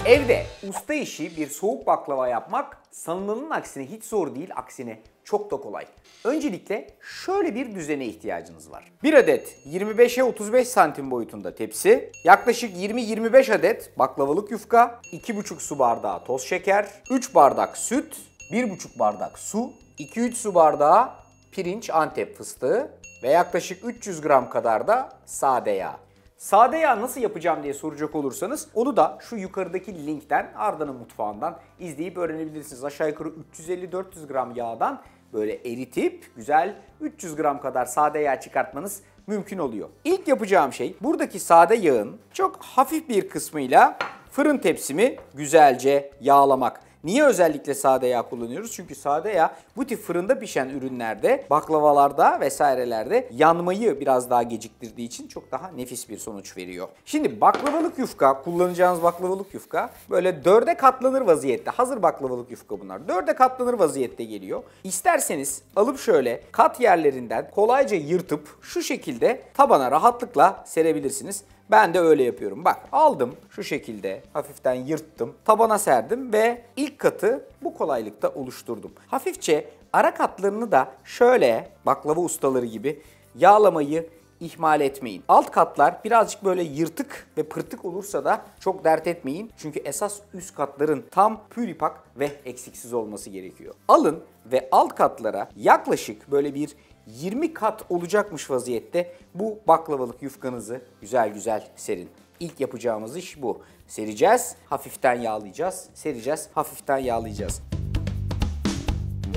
Evde usta işi bir soğuk baklava yapmak sanılanın aksine hiç zor değil, aksine çok da kolay. Öncelikle şöyle bir düzene ihtiyacınız var. 1 adet 25'e 35 santim boyutunda tepsi, yaklaşık 20-25 adet baklavalık yufka, 2,5 su bardağı toz şeker, 3 bardak süt, 1,5 bardak su, 2-3 su bardağı pirinç Antep fıstığı ve yaklaşık 300 gram kadar da sade yağ. Sade yağ nasıl yapacağım diye soracak olursanız onu da şu yukarıdaki linkten Arda'nın mutfağından izleyip öğrenebilirsiniz. Aşağı yukarı 350-400 gram yağdan böyle eritip güzel 300 gram kadar sade yağ çıkartmanız mümkün oluyor. İlk yapacağım şey buradaki sade yağın çok hafif bir kısmıyla fırın tepsimi güzelce yağlamak. Niye özellikle sade yağ kullanıyoruz? Çünkü sade yağ bu tip fırında pişen ürünlerde, baklavalarda vesairelerde yanmayı biraz daha geciktirdiği için çok daha nefis bir sonuç veriyor. Şimdi baklavalık yufka, kullanacağınız baklavalık yufka böyle 4'e katlanır vaziyette. Hazır baklavalık yufka bunlar. 4'e katlanır vaziyette geliyor. İsterseniz alıp şöyle kat yerlerinden kolayca yırtıp şu şekilde tabana rahatlıkla serebilirsiniz. Ben de öyle yapıyorum. Bak aldım şu şekilde hafiften yırttım, tabana serdim ve ilk katı bu kolaylıkta oluşturdum. Hafifçe ara katlarını da şöyle baklava ustaları gibi yağlamayı ihmal etmeyin. Alt katlar birazcık böyle yırtık ve pırtık olursa da çok dert etmeyin. Çünkü esas üst katların tam püripak ve eksiksiz olması gerekiyor. Alın ve alt katlara yaklaşık böyle bir 20 kat olacakmış vaziyette bu baklavalık yufkanızı güzel güzel serin. İlk yapacağımız iş bu. Sereceğiz, hafiften yağlayacağız. Sereceğiz, hafiften yağlayacağız.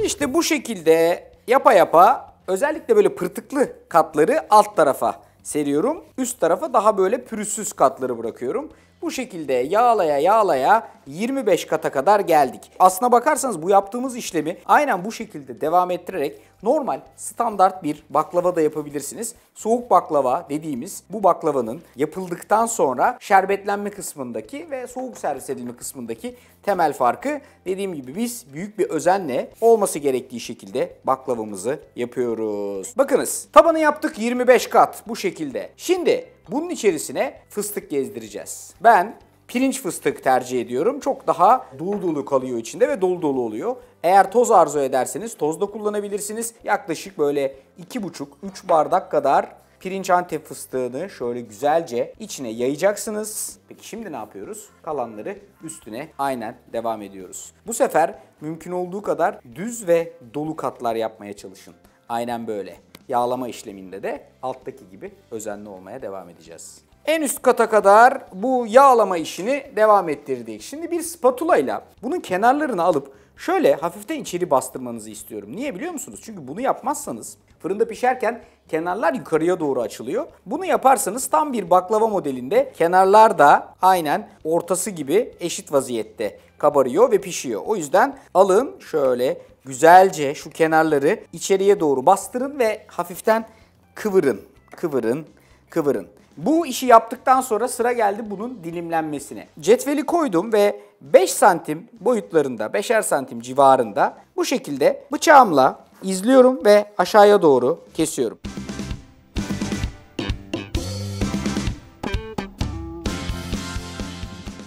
İşte bu şekilde yapa yapa özellikle böyle pırtıklı katları alt tarafa seriyorum. Üst tarafa daha böyle pürüzsüz katları bırakıyorum. Bu şekilde yağlaya yağlaya 25 kata kadar geldik. Aslına bakarsanız bu yaptığımız işlemi aynen bu şekilde devam ettirerek normal standart bir baklava da yapabilirsiniz. Soğuk baklava dediğimiz bu baklavanın yapıldıktan sonra şerbetlenme kısmındaki ve soğuk servis edilme kısmındaki temel farkı, dediğim gibi biz büyük bir özenle olması gerektiği şekilde baklavamızı yapıyoruz. Bakınız tabanı yaptık 25 kat bu şekilde. Şimdi bunun içerisine fıstık gezdireceğiz. Ben pirinç fıstık tercih ediyorum. Çok daha dolu dolu kalıyor içinde ve dolu dolu oluyor. Eğer toz arzu ederseniz toz da kullanabilirsiniz. Yaklaşık böyle 2,5-3 bardak kadar pirinç Antep fıstığını şöyle güzelce içine yayacaksınız. Peki şimdi ne yapıyoruz? Kalanları üstüne aynen devam ediyoruz. Bu sefer mümkün olduğu kadar düz ve dolu katlar yapmaya çalışın. Aynen böyle. Yağlama işleminde de alttaki gibi özenli olmaya devam edeceğiz. En üst kata kadar bu yağlama işini devam ettirdik. Şimdi bir spatula ile bunun kenarlarını alıp şöyle hafiften içeri bastırmanızı istiyorum. Niye biliyor musunuz? Çünkü bunu yapmazsanız fırında pişerken kenarlar yukarıya doğru açılıyor. Bunu yaparsanız tam bir baklava modelinde kenarlar da aynen ortası gibi eşit vaziyette kabarıyor ve pişiyor. O yüzden alın şöyle güzelce şu kenarları içeriye doğru bastırın ve hafiften kıvırın, kıvırın, kıvırın. Bu işi yaptıktan sonra sıra geldi bunun dilimlenmesine. Cetveli koydum ve 5 santim boyutlarında, 5'er santim civarında bu şekilde bıçağımla izliyorum ve aşağıya doğru kesiyorum.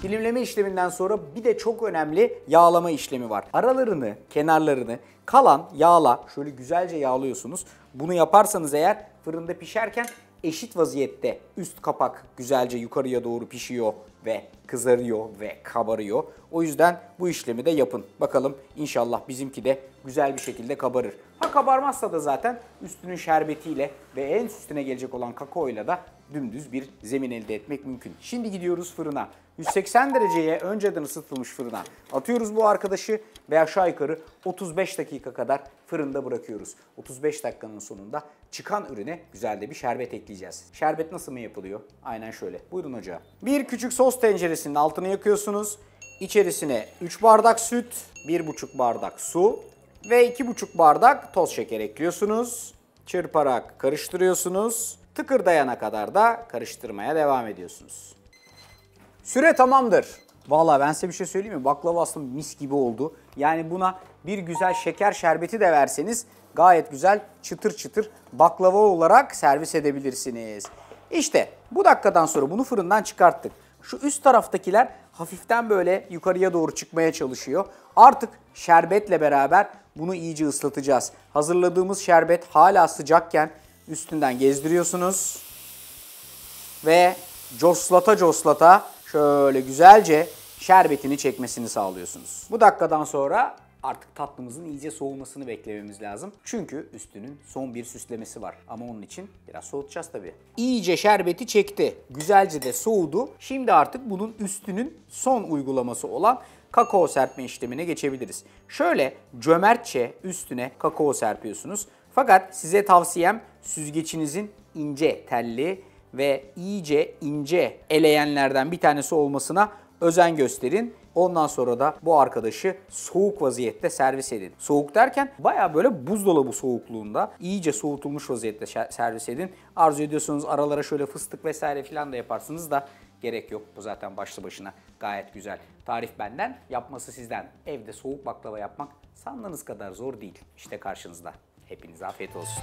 Dilimleme işleminden sonra bir de çok önemli yağlama işlemi var. Aralarını, kenarlarını kalan yağla şöyle güzelce yağlıyorsunuz. Bunu yaparsanız eğer fırında pişerken eşit vaziyette üst kapak güzelce yukarıya doğru pişiyor ve kızarıyor ve kabarıyor. O yüzden bu işlemi de yapın. Bakalım inşallah bizimki de güzel bir şekilde kabarır. Ha kabarmazsa da zaten üstünün şerbetiyle ve en üstüne gelecek olan kakaoyla da dümdüz bir zemin elde etmek mümkün. Şimdi gidiyoruz fırına. 180 dereceye önceden ısıtılmış fırına atıyoruz bu arkadaşı ve aşağı yukarı 35 dakika kadar fırında bırakıyoruz. 35 dakikanın sonunda çıkan ürüne güzel de bir şerbet ekleyeceğiz. Şerbet nasıl mı yapılıyor? Aynen şöyle. Buyurun ocağa. Bir küçük sos tenceresinin altını yakıyorsunuz. İçerisine 3 bardak süt, 1,5 bardak su ve 2,5 bardak toz şeker ekliyorsunuz. Çırparak karıştırıyorsunuz. Tıkırdayana kadar da karıştırmaya devam ediyorsunuz. Süre tamamdır. Vallahi ben size bir şey söyleyeyim mi? Baklava aslında mis gibi oldu. Yani buna bir güzel şeker şerbeti de verseniz gayet güzel çıtır çıtır baklava olarak servis edebilirsiniz. İşte bu dakikadan sonra bunu fırından çıkarttık. Şu üst taraftakiler hafiften böyle yukarıya doğru çıkmaya çalışıyor. Artık şerbetle beraber bunu iyice ıslatacağız. Hazırladığımız şerbet hala sıcakken üstünden gezdiriyorsunuz. Ve coslata coslata şöyle güzelce şerbetini çekmesini sağlıyorsunuz. Bu dakikadan sonra artık tatlımızın iyice soğumasını beklememiz lazım. Çünkü üstünün son bir süslemesi var. Ama onun için biraz soğutacağız tabii. İyice şerbeti çekti. Güzelce de soğudu. Şimdi artık bunun üstünün son uygulaması olan kakao serpme işlemine geçebiliriz. Şöyle cömertçe üstüne kakao serpiyorsunuz. Fakat size tavsiyem süzgeçinizin ince telli ve iyice ince eleyenlerden bir tanesi olmasına özen gösterin. Ondan sonra da bu arkadaşı soğuk vaziyette servis edin. Soğuk derken baya böyle buzdolabı soğukluğunda iyice soğutulmuş vaziyette servis edin. Arzu ediyorsanız aralara şöyle fıstık vesaire filan da yaparsınız da gerek yok. Bu zaten başlı başına gayet güzel. Tarif benden, yapması sizden. Evde soğuk baklava yapmak sandığınız kadar zor değil. İşte karşınızda. Hepinize afiyet olsun.